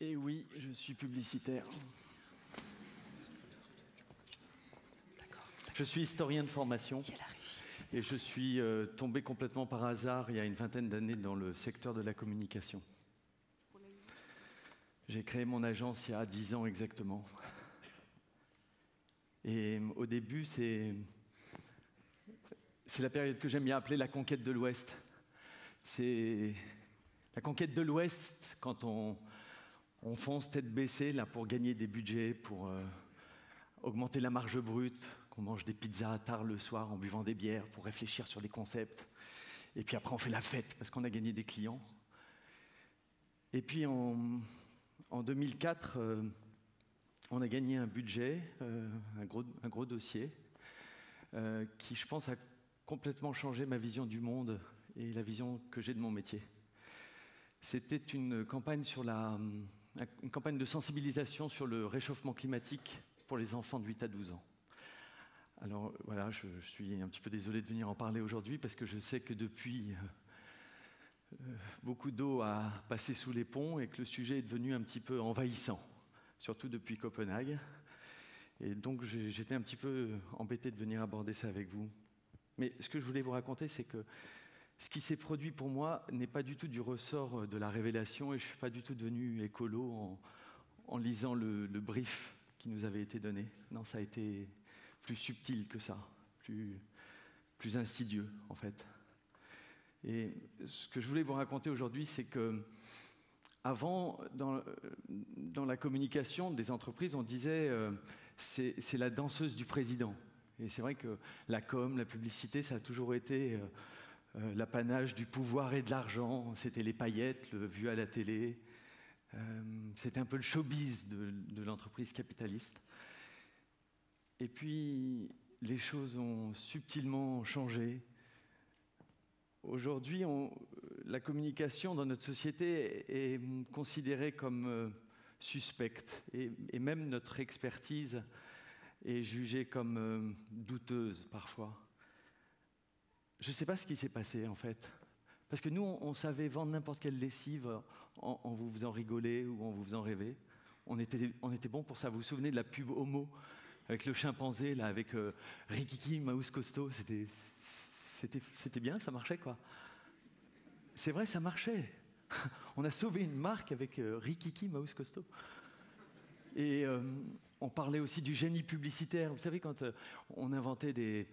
Et oui, je suis publicitaire. Je suis historien de formation et je suis tombé complètement par hasard il y a une vingtaine d'années dans le secteur de la communication. J'ai créé mon agence il y a 10 ans exactement. Et au début, c'est la période que j'aime bien appeler la conquête de l'Ouest. C'est la conquête de l'Ouest quand on fonce tête baissée là, pour gagner des budgets, pour augmenter la marge brute, qu'on mange des pizzas tard le soir en buvant des bières pour réfléchir sur des concepts. Et puis après, on fait la fête parce qu'on a gagné des clients. Et puis en 2004, on a gagné un budget, un gros dossier, qui, je pense, a complètement changé ma vision du monde et la vision que j'ai de mon métier. C'était une campagne de sensibilisation sur le réchauffement climatique pour les enfants de 8 à 12 ans. Alors voilà, je suis un petit peu désolé de venir en parler aujourd'hui parce que je sais que depuis, beaucoup d'eau a passé sous les ponts et que le sujet est devenu un petit peu envahissant, surtout depuis Copenhague. Et donc j'étais un petit peu embêté de venir aborder ça avec vous. Mais ce que je voulais vous raconter, c'est que ce qui s'est produit pour moi n'est pas du tout du ressort de la révélation et je ne suis pas du tout devenu écolo en lisant le brief qui nous avait été donné. Non, ça a été plus subtil que ça, plus insidieux en fait. Et ce que je voulais vous raconter aujourd'hui, c'est que avant, dans la communication des entreprises, on disait c'est la danseuse du président. Et c'est vrai que la com, la publicité, ça a toujours été l'apanage du pouvoir et de l'argent. C'était les paillettes, le vu à la télé. C'était un peu le showbiz de l'entreprise capitaliste. Et puis, les choses ont subtilement changé. Aujourd'hui, la communication dans notre société est considérée comme suspecte. Et même notre expertise est jugée comme douteuse parfois. Je ne sais pas ce qui s'est passé en fait. Parce que nous, on savait vendre n'importe quelle lessive en vous faisant rigoler ou en vous faisant rêver. On était bon pour ça. Vous vous souvenez de la pub Homo avec le chimpanzé, là, avec Rikiki, Mouse Costaud. C'était bien, ça marchait quoi. C'est vrai, ça marchait. On a sauvé une marque avec Rikiki, Mouse Costaud. Et on parlait aussi du génie publicitaire. Vous savez, quand on inventait des...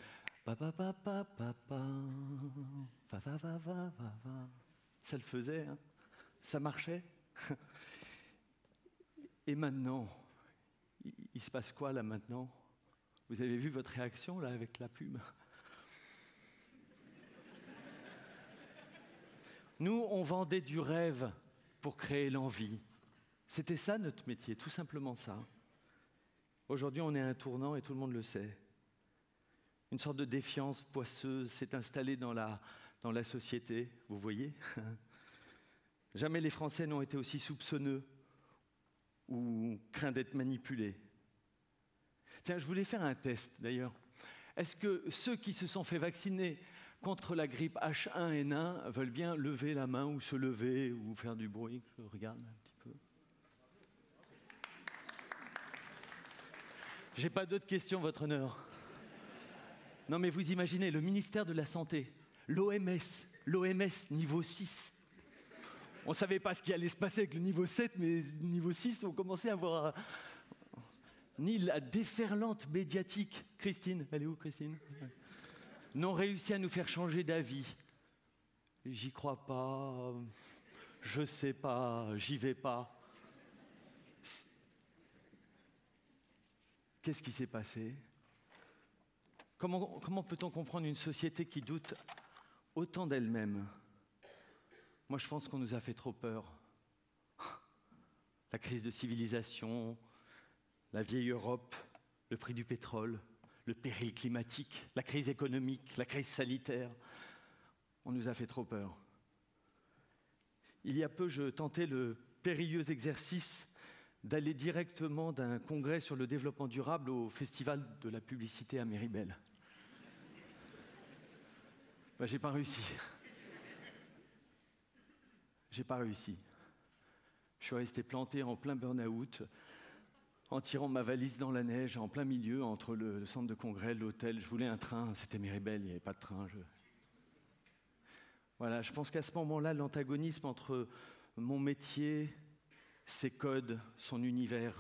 Ça le faisait, hein. Ça marchait. Et maintenant, il se passe quoi là maintenant? Vous avez vu votre réaction là avec la pub? Nous, on vendait du rêve pour créer l'envie. C'était ça notre métier, tout simplement ça. Aujourd'hui, on est à un tournant et tout le monde le sait. Une sorte de défiance poisseuse s'est installée dans la société, vous voyez. Jamais les Français n'ont été aussi soupçonneux ou craints d'être manipulés. Tiens, je voulais faire un test d'ailleurs. Est-ce que ceux qui se sont fait vacciner contre la grippe H1N1 veulent bien lever la main ou se lever ou faire du bruit? Je regarde un petit peu. J'ai pas d'autres questions, votre honneur. Non mais vous imaginez, le ministère de la Santé, l'OMS niveau 6. On ne savait pas ce qui allait se passer avec le niveau 7, mais niveau 6, on commençait à voir... Ni la déferlante médiatique. Christine, elle est où Christine? N'ont réussi à nous faire changer d'avis. J'y crois pas, je sais pas, j'y vais pas. Qu'est-ce qui s'est passé? Comment peut-on comprendre une société qui doute autant d'elle-même? Moi, je pense qu'on nous a fait trop peur. La crise de civilisation, la vieille Europe, le prix du pétrole, le péril climatique, la crise économique, la crise sanitaire. On nous a fait trop peur. Il y a peu, je tentais le périlleux exercice d'aller directement d'un congrès sur le développement durable au festival de la publicité à Méribel. J'ai pas réussi. J'ai pas réussi. Je suis resté planté en plein burn-out, en tirant ma valise dans la neige, en plein milieu, entre le centre de congrès, l'hôtel. Je voulais un train, c'était Méribel, il n'y avait pas de train. Voilà, je pense qu'à ce moment-là, l'antagonisme entre mon métier, ses codes, son univers,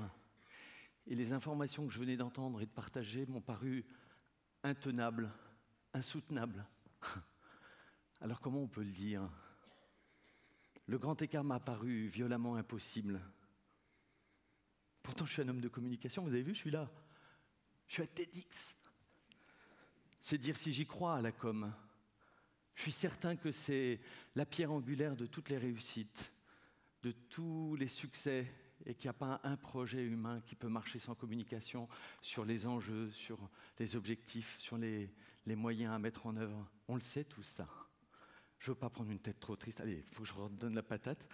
et les informations que je venais d'entendre et de partager m'ont paru intenables, insoutenables. Alors comment on peut le dire? Le grand écart m'a paru violemment impossible. Pourtant, je suis un homme de communication, vous avez vu, je suis là. Je suis à TEDx. C'est dire si j'y crois à la com. Je suis certain que c'est la pierre angulaire de toutes les réussites, de tous les succès, et qu'il n'y a pas un projet humain qui peut marcher sans communication sur les enjeux, sur les objectifs, sur les moyens à mettre en œuvre. On le sait tout ça. Je ne veux pas prendre une tête trop triste. Allez, il faut que je redonne la patate.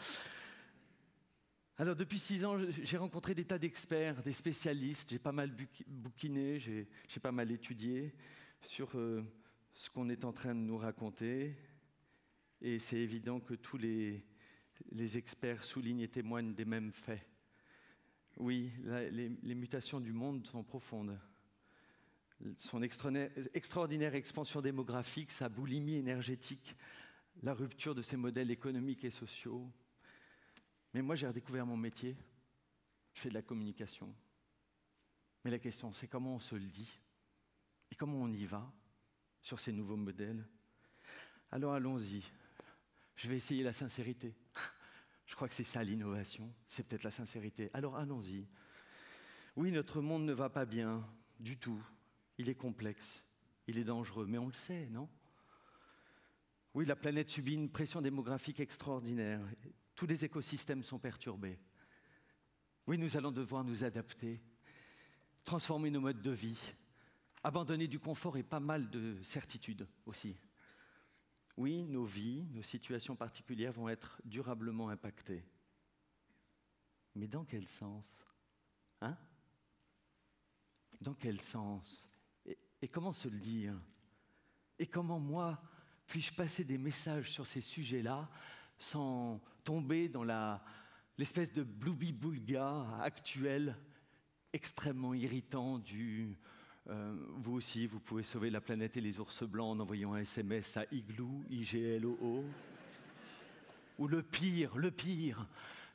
Alors, depuis 6 ans, j'ai rencontré des tas d'experts, des spécialistes. J'ai pas mal bouquiné, j'ai pas mal étudié sur ce qu'on est en train de nous raconter. Et c'est évident que tous les experts soulignent et témoignent des mêmes faits. Oui, les mutations du monde sont profondes. Son extraordinaire expansion démographique, sa boulimie énergétique, la rupture de ses modèles économiques et sociaux. Mais moi, j'ai redécouvert mon métier. Je fais de la communication. Mais la question, c'est comment on se le dit et comment on y va sur ces nouveaux modèles. Alors allons-y. Je vais essayer la sincérité. Je crois que c'est ça l'innovation, c'est peut-être la sincérité. Alors allons-y. Oui, notre monde ne va pas bien du tout. Il est complexe, il est dangereux, mais on le sait, non? Oui, la planète subit une pression démographique extraordinaire. Tous les écosystèmes sont perturbés. Oui, nous allons devoir nous adapter, transformer nos modes de vie, abandonner du confort et pas mal de certitudes aussi. Oui, nos vies, nos situations particulières vont être durablement impactées. Mais dans quel sens? Hein? Dans quel sens? Et comment se le dire? Et comment moi puis-je passer des messages sur ces sujets-là sans tomber dans l'espèce de bloubi-boulga actuel, extrêmement irritant du vous aussi, vous pouvez sauver la planète et les ours blancs en envoyant un SMS à Igloo, IGLOO. Ou le pire,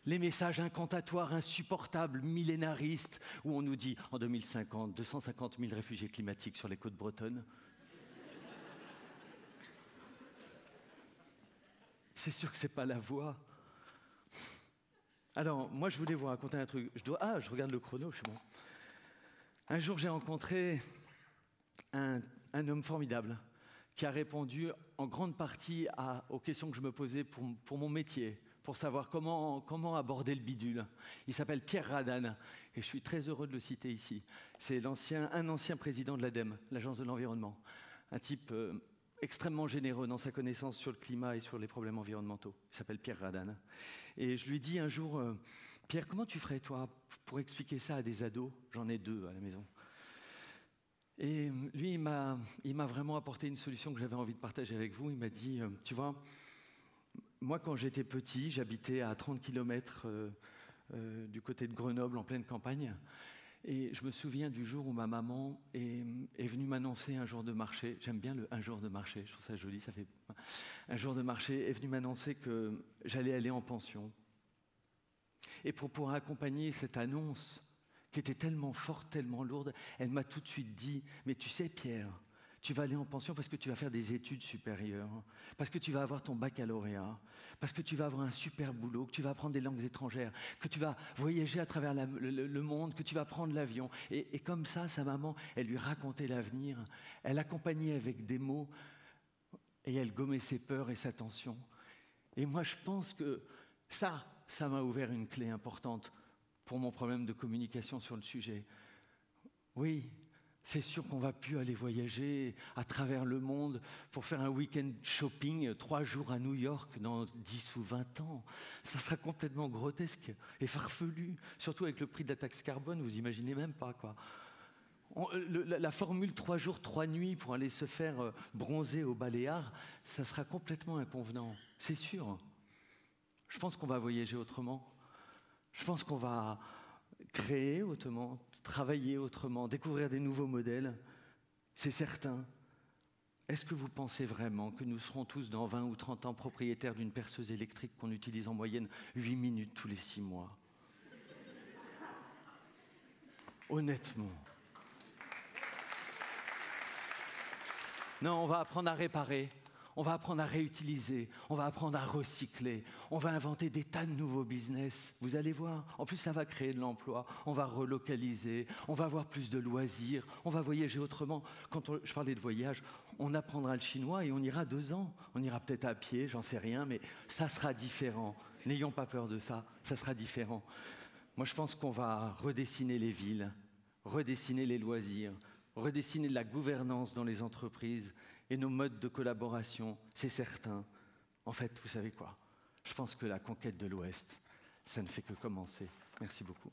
les messages incantatoires, insupportables, millénaristes, où on nous dit en 2050, 250 000 réfugiés climatiques sur les côtes bretonnes. C'est sûr que ce n'est pas la voie. Alors, moi, je voulais vous raconter un truc. Je regarde le chrono, je suis bon. Un jour, j'ai rencontré un homme formidable qui a répondu en grande partie aux questions que je me posais pour mon métier, pour savoir comment aborder le bidule. Il s'appelle Pierre Radane, et je suis très heureux de le citer ici. C'est un ancien président de l'ADEME, l'Agence de l'environnement, un type extrêmement généreux dans sa connaissance sur le climat et sur les problèmes environnementaux. Il s'appelle Pierre Radane. Et je lui dis un jour, Pierre, comment tu ferais, toi, pour expliquer ça à des ados? J'en ai 2 à la maison. Et lui, il m'a vraiment apporté une solution que j'avais envie de partager avec vous. Il m'a dit, tu vois, moi, quand j'étais petit, j'habitais à 30 km du côté de Grenoble, en pleine campagne. Et je me souviens du jour où ma maman est venue m'annoncer un jour de marché. J'aime bien le un jour de marché, je trouve ça joli, ça fait un jour de marché, est venue m'annoncer que j'allais aller en pension. Et pour pouvoir accompagner cette annonce qui était tellement forte, tellement lourde, elle m'a tout de suite dit, mais tu sais Pierre, tu vas aller en pension parce que tu vas faire des études supérieures, parce que tu vas avoir ton baccalauréat, parce que tu vas avoir un super boulot, que tu vas apprendre des langues étrangères, que tu vas voyager à travers le monde, que tu vas prendre l'avion. Et comme ça, sa maman, elle lui racontait l'avenir, elle accompagnait avec des mots et elle gommait ses peurs et sa tension. Et moi, je pense que ça m'a ouvert une clé importante pour mon problème de communication sur le sujet. Oui, c'est sûr qu'on ne va plus aller voyager à travers le monde pour faire un week-end shopping 3 jours à New York dans 10 ou 20 ans. Ça sera complètement grotesque et farfelu, surtout avec le prix de la taxe carbone, vous imaginez même pas, quoi. La formule 3 jours, 3 nuits pour aller se faire bronzer aux Baléares, ça sera complètement inconvenant, c'est sûr. Je pense qu'on va voyager autrement. Je pense qu'on va créer autrement, travailler autrement, découvrir des nouveaux modèles. C'est certain. Est-ce que vous pensez vraiment que nous serons tous dans 20 ou 30 ans propriétaires d'une perceuse électrique qu'on utilise en moyenne 8 minutes tous les 6 mois? Honnêtement. Non, on va apprendre à réparer, on va apprendre à réutiliser, on va apprendre à recycler, on va inventer des tas de nouveaux business, vous allez voir. En plus, ça va créer de l'emploi, on va relocaliser, on va avoir plus de loisirs, on va voyager autrement. Je parlais de voyage, on apprendra le chinois et on ira 2 ans. On ira peut-être à pied, j'en sais rien, mais ça sera différent. N'ayons pas peur de ça, ça sera différent. Moi, je pense qu'on va redessiner les villes, redessiner les loisirs, redessiner la gouvernance dans les entreprises et nos modes de collaboration, c'est certain. En fait, vous savez quoi? Je pense que la conquête de l'Ouest, ça ne fait que commencer. Merci beaucoup.